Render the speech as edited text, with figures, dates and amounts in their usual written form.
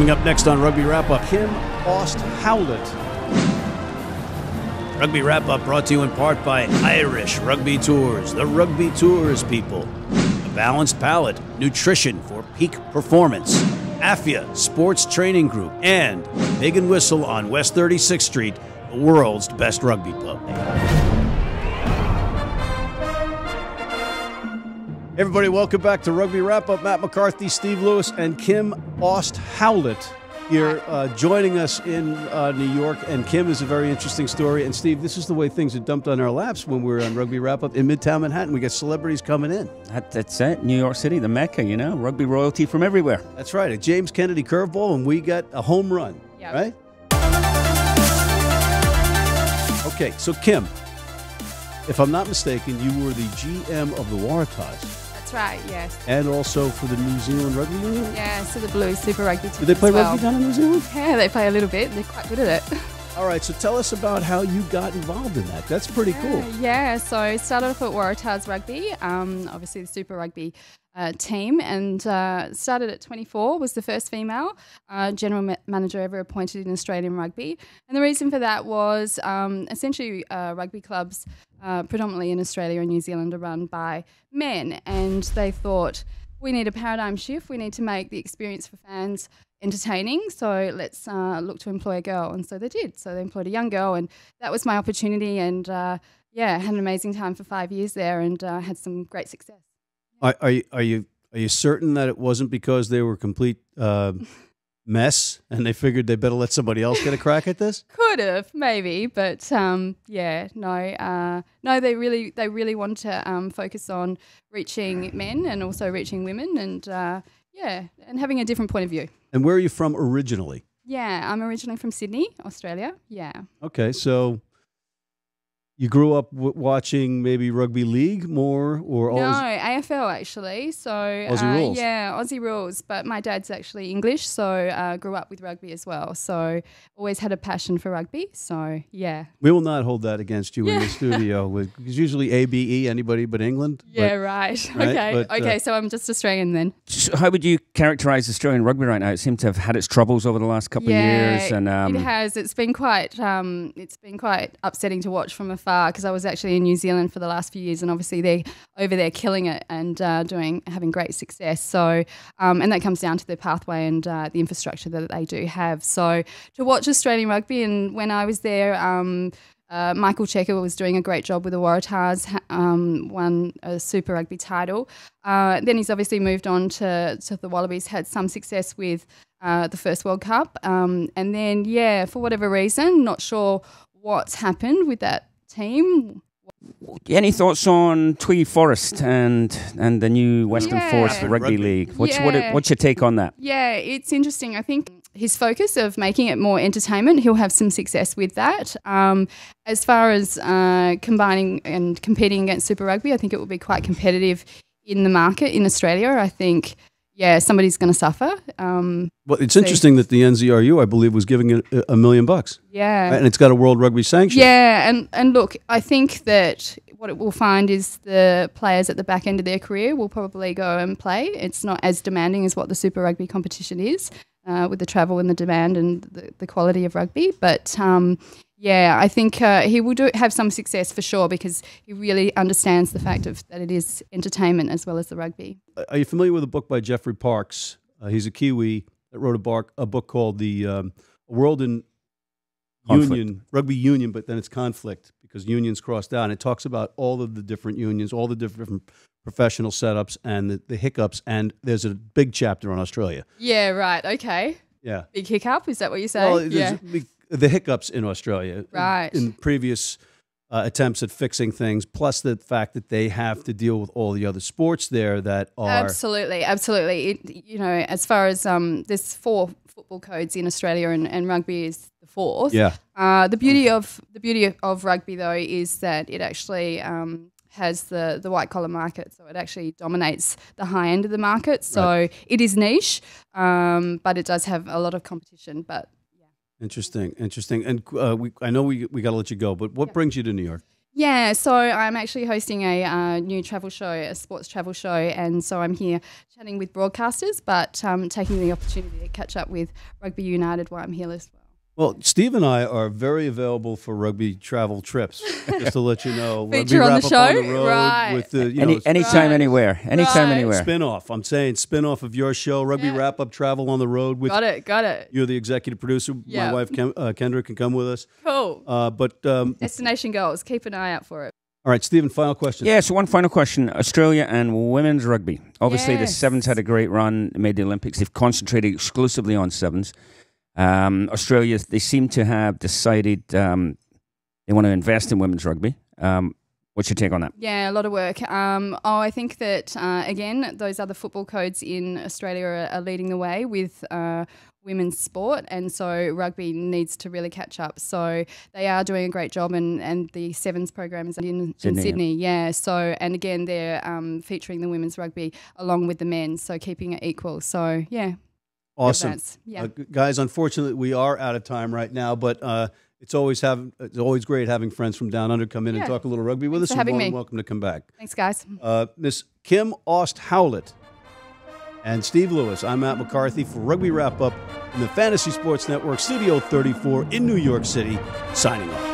Coming up next on Rugby Wrap-Up, Kym Aust-Howlett. Rugby Wrap-Up brought to you in part by Irish Rugby Tours, the Rugby Tours people. A balanced palate, nutrition for peak performance. AFIA Sports Training Group, and Big and Whistle on West 36th Street, the world's best rugby pub. Everybody, welcome back to Rugby Wrap-Up. Matt McCarthy, Steve Lewis, and Kym Aust-Howlett here joining us in New York. And Kym is a very interesting story. And Steve, this is the way things are dumped on our laps when we're on Rugby Wrap-Up in Midtown Manhattan. We get celebrities coming in. That's it. New York City, the Mecca, you know, rugby royalty from everywhere. That's right. A James Kennedy curveball, and we got a home run, yep. Right? Okay, so Kym, if I'm not mistaken, you were the GM of the Waratahs. That's right, yes. And also for the New Zealand Rugby Union? Yeah, so the Blues Super Rugby team. Do they play as well. rugby down in New Zealand? Yeah, they play a little bit. They're quite good at it. All right, so tell us about how you got involved in that. That's pretty cool. Yeah, so I started off at Waratahs Rugby, obviously the Super Rugby team, and started at 24, was the first female general manager ever appointed in Australian rugby. And the reason for that was essentially rugby clubs, predominantly in Australia and New Zealand, are run by men, and they thought, we need a paradigm shift, we need to make the experience for fans entertaining, so let's look to employ a girl. And so they did. So they employed a young girl, and that was my opportunity, and yeah, had an amazing time for 5 years there, and had some great success. Are you certain that it wasn't because they were complete mess and they figured they better let somebody else get a crack at this? Could have, maybe, but yeah, no, they really want to focus on reaching men and also reaching women, and yeah, and having a different point of view. And where are you from originally? Yeah, I'm originally from Sydney, Australia. Yeah. Okay, so you grew up watching maybe rugby league more, or no, AFL actually. So Aussie rules. Yeah, Aussie rules. But my dad's actually English, so grew up with rugby as well. So always had a passion for rugby. So yeah, we will not hold that against you in the studio. Because usually ABE, anybody but England. Yeah, right. Okay, but, okay. So I'm just Australian then. So how would you characterise Australian rugby right now? It seemed to have had its troubles over the last couple of years, and it has. It's been quite upsetting to watch from afar, because I was actually in New Zealand for the last few years, and obviously they're over there killing it and having great success. So and that comes down to their pathway and the infrastructure that they do have. So to watch Australian rugby, and when I was there, Michael Checker was doing a great job with the Waratahs, won a Super Rugby title. Then he's obviously moved on to the Wallabies, had some success with the first World Cup, and then yeah, for whatever reason, not sure what's happened with that team. Any thoughts on Tweed Forest and the new Western Force Rugby League? What's your take on that? Yeah, it's interesting. I think his focus of making it more entertainment, he'll have some success with that. As far as combining and competing against Super Rugby, I think it will be quite competitive in the market in Australia. I think, yeah, somebody's going to suffer. Well, it's interesting that the NZRU, I believe, was giving it $1 million. Yeah. And it's got a World Rugby sanction. Yeah, and look, I think that what it will find is the players at the back end of their career will probably go and play. It's not as demanding as what the Super Rugby competition is, with the travel and the demand and the quality of rugby. But yeah, I think he will have some success for sure, because he really understands the fact that it is entertainment as well as the rugby. Are you familiar with a book by Jeffrey Parks? He's a Kiwi that wrote a book called The World in Union, Rugby Union, but then it's conflict because unions crossed out. And it talks about all of the different unions, all the different professional setups and the hiccups. And there's a big chapter on Australia. Yeah, right. Okay. Yeah. Big hiccup, is that what you're saying? Well, yeah. The hiccups in Australia. Right. In previous attempts at fixing things, plus the fact that they have to deal with all the other sports there that are... Absolutely. As far as there's 4 football codes in Australia, and rugby is the 4th. Yeah. The beauty of rugby, though, is that it actually has the white collar market, so it actually dominates the high end of the market. So it is niche, but it does have a lot of competition. But Interesting. And I know we got to let you go, but what brings you to New York? Yeah, so I'm actually hosting a new travel show, a sports travel show, and so I'm here chatting with broadcasters, but taking the opportunity to catch up with Rugby United while I'm here as well. Well, Steve and I are very available for rugby travel trips. Just to let you know, Feature rugby on wrap the up show? on the road Right. with the anytime, Right. anywhere. Anytime, Right. anywhere. spin-off. I'm saying spin-off of your show, rugby Yeah. wrap up travel on the road with. Got it. You're the executive producer. Yeah. My wife Kendra can come with us. Cool. But Destination goals. Keep an eye out for it. all right, Stephen. Final question. Yeah, so one final question. Australia and women's rugby. Obviously, the Yes. Sevens had a great run, made the Olympics. They've concentrated exclusively on Sevens. Australia, they seem to have decided they want to invest in women's rugby. What's your take on that? Yeah, a lot of work. I think that, again, those other football codes in Australia are leading the way with women's sport, and so rugby needs to really catch up. So they are doing a great job, and the Sevens program is in Sydney. Yeah, so, and again, they're featuring the women's rugby along with the men's, so keeping it equal. So, yeah. Awesome. Yeah. Guys, unfortunately, we are out of time right now, but it's always great having friends from down under come in and talk a little rugby with Thanks us. for having me. Welcome to come back. Thanks, guys. Miss Kym Aust-Howlett and Steve Lewis. I'm Matt McCarthy for Rugby Wrap Up in the Fantasy Sports Network, Studio 34 in New York City, signing off.